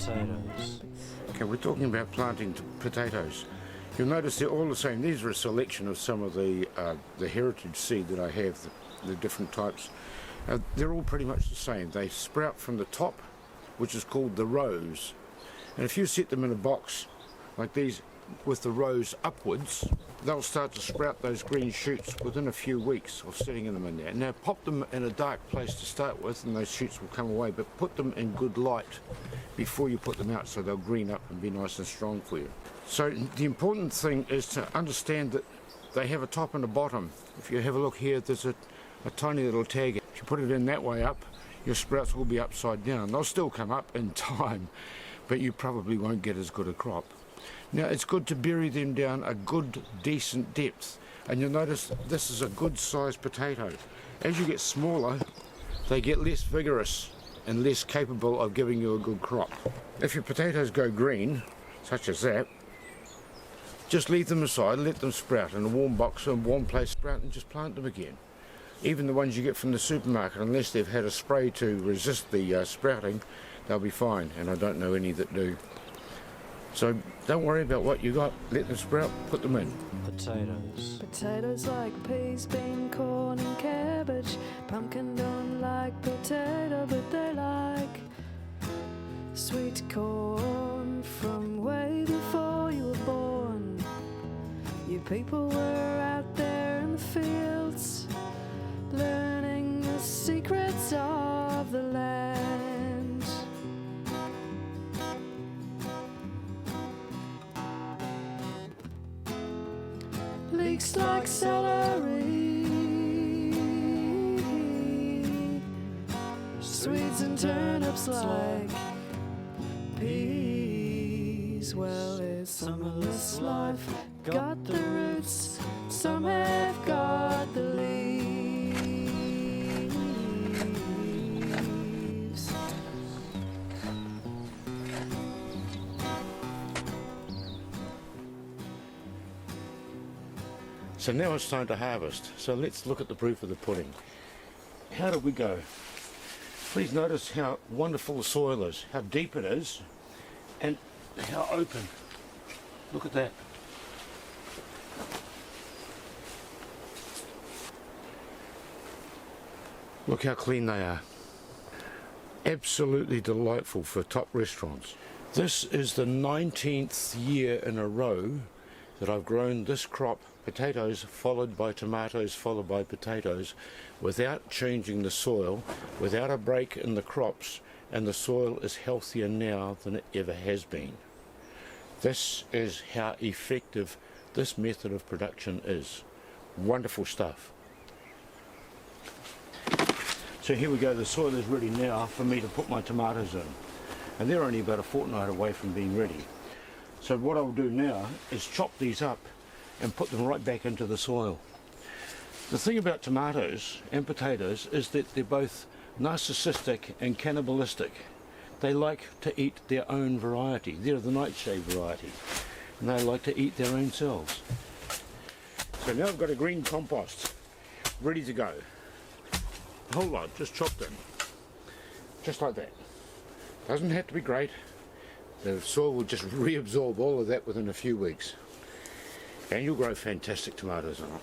Potatoes. Okay, we're talking about planting potatoes. You'll notice they're all the same. These are a selection of some of the heritage seed that I have, the different types. They're all pretty much the same. They sprout from the top, which is called the rows. And if you set them in a box like these with the rows upwards, they'll start to sprout those green shoots within a few weeks of setting them in there. Now pop them in a dark place to start with and those shoots will come away, but put them in good light before you put them out so they'll green up and be nice and strong for you. So the important thing is to understand that they have a top and a bottom. If you have a look here, there's a tiny little tag. If you put it in that way up, your sprouts will be upside down. They'll still come up in time, but you probably won't get as good a crop. Now it's good to bury them down a good decent depth, and you'll notice this is a good sized potato. As you get smaller, they get less vigorous and less capable of giving you a good crop. If your potatoes go green, such as that, just leave them aside, let them sprout in a warm box or a warm place, sprout and just plant them again. Even the ones you get from the supermarket, unless they've had a spray to resist the sprouting, they'll be fine, and I don't know any that do. So don't worry about what you got, let them sprout, put them in. Potatoes. Potatoes like peas, bean, corn and cabbage. Pumpkin don't like potato, but they like sweet corn. From way before you were born, you people were out there in the fields, learning the secrets of the land. Leeks like celery, sweets and turnips like peas. Well, it's summerless life, got the roots, some have got the leaves. So now it's time to harvest. So let's look at the proof of the pudding. How did we go? Please notice how wonderful the soil is, how deep it is, and how open. Look at that. Look how clean they are. Absolutely delightful for top restaurants. This is the 19th year in a row that I've grown this crop, potatoes followed by tomatoes followed by potatoes, without changing the soil, without a break in the crops, and the soil is healthier now than it ever has been. This is how effective this method of production is. Wonderful stuff. So here we go, the soil is ready now for me to put my tomatoes in, and they're only about a fortnight away from being ready. So what I'll do now is chop these up and put them right back into the soil. The thing about tomatoes and potatoes is that they're both narcissistic and cannibalistic. They like to eat their own variety. They're the nightshade variety, and they like to eat their own selves. So now I've got a green compost ready to go. A whole lot, just chopped in, just like that. Doesn't have to be great. The soil will just reabsorb all of that within a few weeks, and you'll grow fantastic tomatoes on it.